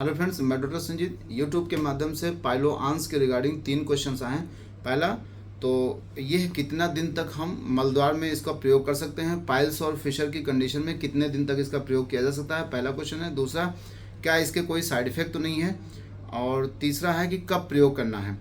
Hello friends, मैं doctor Sanjeet YouTube के माध्यम से पाइलो आंस के रिगार्डिंग 3 क्वेश्चंस आए हैं। पहला तो यह कितना दिन तक हम मलद्वार में इसका प्रयोग कर सकते हैं, पाइल्स और फिशर की कंडीशन में कितने दिन तक इसका प्रयोग किया जा सकता है, पहला क्वेश्चन है। दूसरा, क्या इसके कोई साइड इफेक्ट तो नहीं है, और तीसरा है कि कब प्रयोग करना है।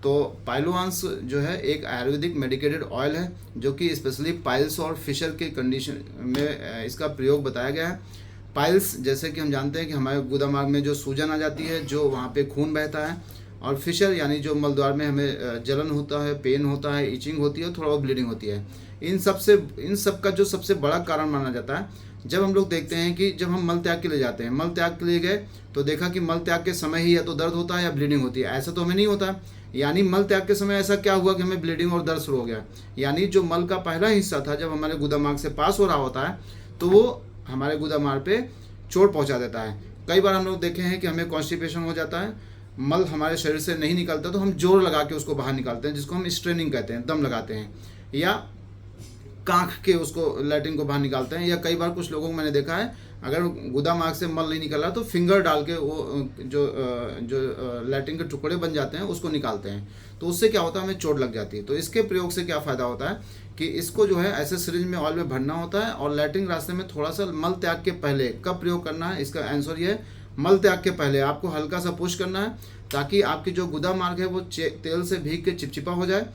तो पाइलो आंस जो है एक आयुर्वेदिक मेडिकेटेड ऑयल है जो कि स्पेशली पाइल्स और फिशर के कंडीशन में इसका प्रयोग बताया गया है। पाइल्स जैसे कि हम जानते हैं कि हमारे गुदा मार्ग में जो सूजन आ जाती है, जो वहाँ पे खून बहता है, और फिशर यानी जो मलद्वार में हमें जलन होता है, पेन होता है, इचिंग होती है, थोड़ा बहुत ब्लीडिंग होती है। इन सब का जो सबसे बड़ा कारण माना जाता है, जब हम लोग देखते हैं कि जब हम मल त्याग के लिए जाते हैं, मल त्याग के लिए गए तो देखा कि मल त्याग के समय ही या तो दर्द होता है या ब्लीडिंग होती है। ऐसा तो हमें नहीं होता, यानी मल त्याग के समय ऐसा क्या हुआ कि हमें ब्लीडिंग और दर्द शुरू हो गया। यानी जो मल का पहला हिस्सा था जब हमारे गुदा मार्ग से पास हो रहा होता है तो वो हमारे गुदा मार्ग पे चोट पहुंचा देता है। कई बार हम लोग देखे हैं कि हमें कॉन्स्टिपेशन हो जाता है, मल हमारे शरीर से नहीं निकलता तो हम जोर लगा के उसको बाहर निकालते हैं, जिसको हम स्ट्रेनिंग कहते हैं, दम लगाते हैं, या कांख के उसको लैट्रिन को बाहर निकालते हैं। या कई बार कुछ लोगों को मैंने देखा है, अगर गुदा मार्ग से मल नहीं निकल रहा तो फिंगर डाल के वो जो लैट्रिन के टुकड़े बन जाते हैं उसको निकालते हैं। तो उससे क्या होता है, हमें चोट लग जाती है। तो इसके प्रयोग से क्या फ़ायदा होता है कि इसको जो है ऐसे सिरिंज में ऑयल में भरना होता है, और लैट्रिन रास्ते में थोड़ा सा मल त्याग के पहले कब प्रयोग करना है, इसका आंसर ये है, मल त्याग के पहले आपको हल्का सा पुश करना है, ताकि आपकी जो गुदा मार्ग है वो तेल से भीग के चिपचिपा हो जाए।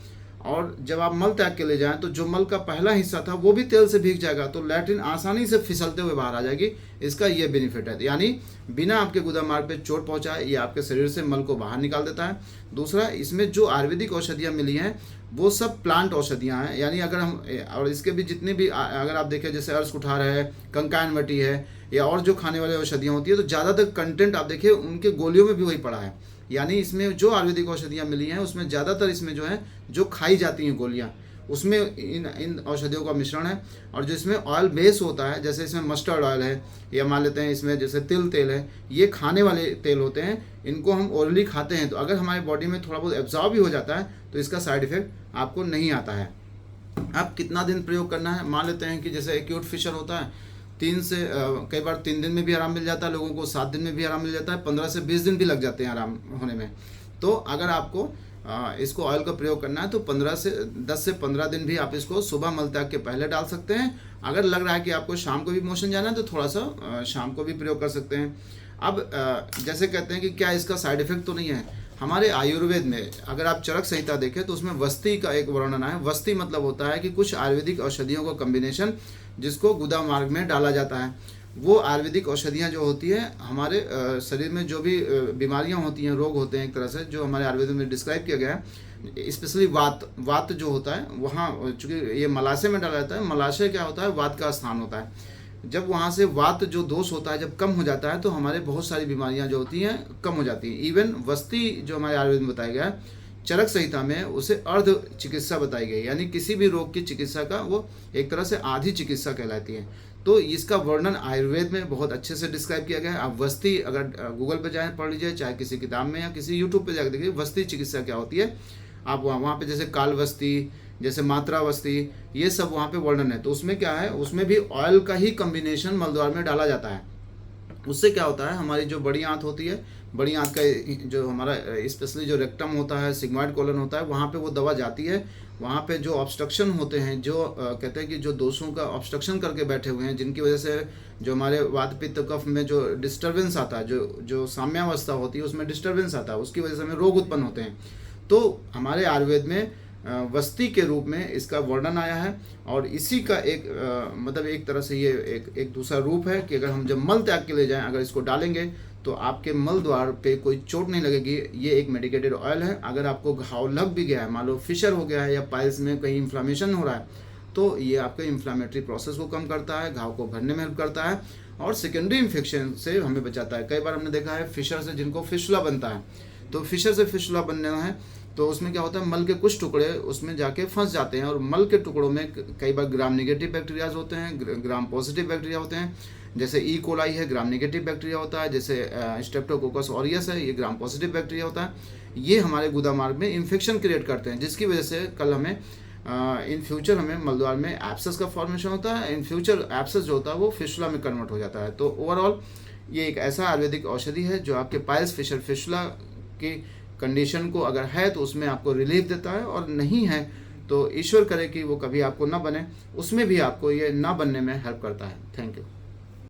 और जब आप मल त्याग के ले जाएं तो जो मल का पहला हिस्सा था वो भी तेल से भीग जाएगा, तो लैट्रिन आसानी से फिसलते हुए बाहर आ जाएगी। इसका ये बेनिफिट है, यानी बिना आपके गुदा मार्ग पे चोट पहुंचाए ये आपके शरीर से मल को बाहर निकाल देता है। दूसरा, इसमें जो आयुर्वेदिक औषधियाँ मिली हैं वो सब प्लांट औषधियाँ हैं, यानी अगर हम और इसके भी जितने भी अगर आप देखें, जैसे अर्श कुठार है, कंकायनवटी है, या और जो खाने वाले औषधियाँ होती है, तो ज़्यादातर कंटेंट आप देखिए उनके गोलियों में भी वही पड़ा है। यानी इसमें जो आयुर्वेदिक औषधियाँ मिली हैं उसमें ज़्यादातर इसमें जो है जो खाई जाती हैं गोलियाँ, उसमें इन औषधियों का मिश्रण है। और जो इसमें ऑयल बेस होता है, जैसे इसमें मस्टर्ड ऑयल है, या मान लेते हैं इसमें जैसे तिल तेल है, ये खाने वाले तेल होते हैं। इनको हम ओरली खाते हैं तो अगर हमारी बॉडी में थोड़ा बहुत एब्जॉर्ब भी हो जाता है तो इसका साइड इफेक्ट आपको नहीं आता है। अब कितना दिन प्रयोग करना है, मान लेते हैं कि जैसे एक्यूट फिशर होता है, कई बार 3 दिन में भी आराम मिल जाता है लोगों को, 7 दिन में भी आराम मिल जाता है, 15 से 20 दिन भी लग जाते हैं आराम होने में। तो अगर आपको इसको ऑयल का प्रयोग करना है तो 10 से 15 दिन भी आप इसको सुबह मल त्याग के पहले डाल सकते हैं। अगर लग रहा है कि आपको शाम को भी मोशन जाना है तो थोड़ा सा शाम को भी प्रयोग कर सकते हैं। अब जैसे कहते हैं कि क्या इसका साइड इफेक्ट तो नहीं है, हमारे आयुर्वेद में अगर आप चरक संहिता देखें तो उसमें वस्ती का एक वर्णन है। वस्ती मतलब होता है कि कुछ आयुर्वेदिक औषधियों का कम्बिनेशन जिसको गुदा मार्ग में डाला जाता है। वो आयुर्वेदिक औषधियाँ जो होती हैं हमारे शरीर में जो भी बीमारियाँ होती हैं, रोग होते हैं, एक तरह से जो हमारे आयुर्वेद में डिस्क्राइब किया गया है, स्पेशली वात जो होता है वहाँ, चूँकि ये मलाशय में डाला जाता है, मलाशय क्या होता है, वात का स्थान होता है। जब वहाँ से वात जो दोष होता है जब कम हो जाता है तो हमारे बहुत सारी बीमारियाँ जो होती हैं कम हो जाती हैं। इवन वस्ती जो हमारे आयुर्वेद में बताया गया है, चरक संहिता में उसे अर्ध चिकित्सा बताई गई, यानी किसी भी रोग की चिकित्सा का वो एक तरह से आधी चिकित्सा कहलाती है। तो इसका वर्णन आयुर्वेद में बहुत अच्छे से डिस्क्राइब किया गया है। आप वस्ती अगर गूगल पर जाएँ पढ़ लीजिए, चाहे किसी किताब में या किसी यूट्यूब पर जाकर देखिए वस्ती चिकित्सा क्या होती है। आप वहाँ पे जैसे कालवस्ती, जैसे मात्रावस्ती, ये सब वहाँ पे वर्णन है। तो उसमें क्या है, उसमें भी ऑयल का ही कम्बिनेशन मलद्वार में डाला जाता है। उससे क्या होता है, हमारी जो बड़ी आंत होती है, बड़ी आंत का जो हमारा स्पेशली जो रेक्टम होता है, सिग्मॉइड कोलन होता है, वहाँ पे वो दवा जाती है। वहाँ पे जो ऑब्स्ट्रक्शन होते हैं, जो कहते हैं कि जो दोषों का ऑब्स्ट्रक्शन करके बैठे हुए हैं, जिनकी वजह से जो हमारे वात पित्त कफ में जो डिस्टर्बेंस आता है, जो साम्यावस्था होती है उसमें डिस्टर्बेंस आता है, उसकी वजह से हमें रोग उत्पन्न होते हैं। तो हमारे आयुर्वेद में वस्ती के रूप में इसका वर्णन आया है। और इसी का मतलब एक तरह से ये एक दूसरा रूप है कि अगर हम जब मल त्याग के ले जाएं, अगर इसको डालेंगे तो आपके मल द्वार पे कोई चोट नहीं लगेगी। ये एक मेडिकेटेड ऑयल है। अगर आपको घाव लग भी गया है, मान लो फिशर हो गया है या पाइल्स में कहीं इन्फ्लामेशन हो रहा है, तो ये आपके इन्फ्लामेटरी प्रोसेस को कम करता है, घाव को भरने में हेल्प करता है, और सेकेंडरी इन्फेक्शन से हमें बचाता है। कई बार हमने देखा है फिशर से जिनको फिशुला बनता है, तो फिशर से फिशुला बनना है तो उसमें क्या होता है, मल के कुछ टुकड़े उसमें जाके फंस जाते हैं, और मल के टुकड़ों में कई बार ग्राम नेगेटिव बैक्टीरियाज होते हैं, ग्राम पॉजिटिव बैक्टीरिया होते हैं। जैसे ई कोलाई है, ग्राम नेगेटिव बैक्टीरिया होता है। जैसे स्ट्रेप्टोकोकस ऑरियस है, ये ग्राम पॉजिटिव बैक्टीरिया होता है। ये हमारे गुदा मार्ग में इन्फेक्शन क्रिएट करते हैं, जिसकी वजह से कल हमें इन फ्यूचर हमें मलद्वार में एब्सेस का फॉर्मेशन होता है। इन फ्यूचर एब्सेस जो होता है वो फिशुला में कन्वर्ट हो जाता है। तो ओवरऑल ये एक ऐसा आयुर्वेदिक औषधि है जो आपके पाइल्स, फिशर, फिस्टुला की कंडीशन को अगर है तो उसमें आपको रिलीफ देता है, और नहीं है तो ईश्वर करे कि वो कभी आपको ना बने, उसमें भी आपको ये ना बनने में हेल्प करता है। Thank you.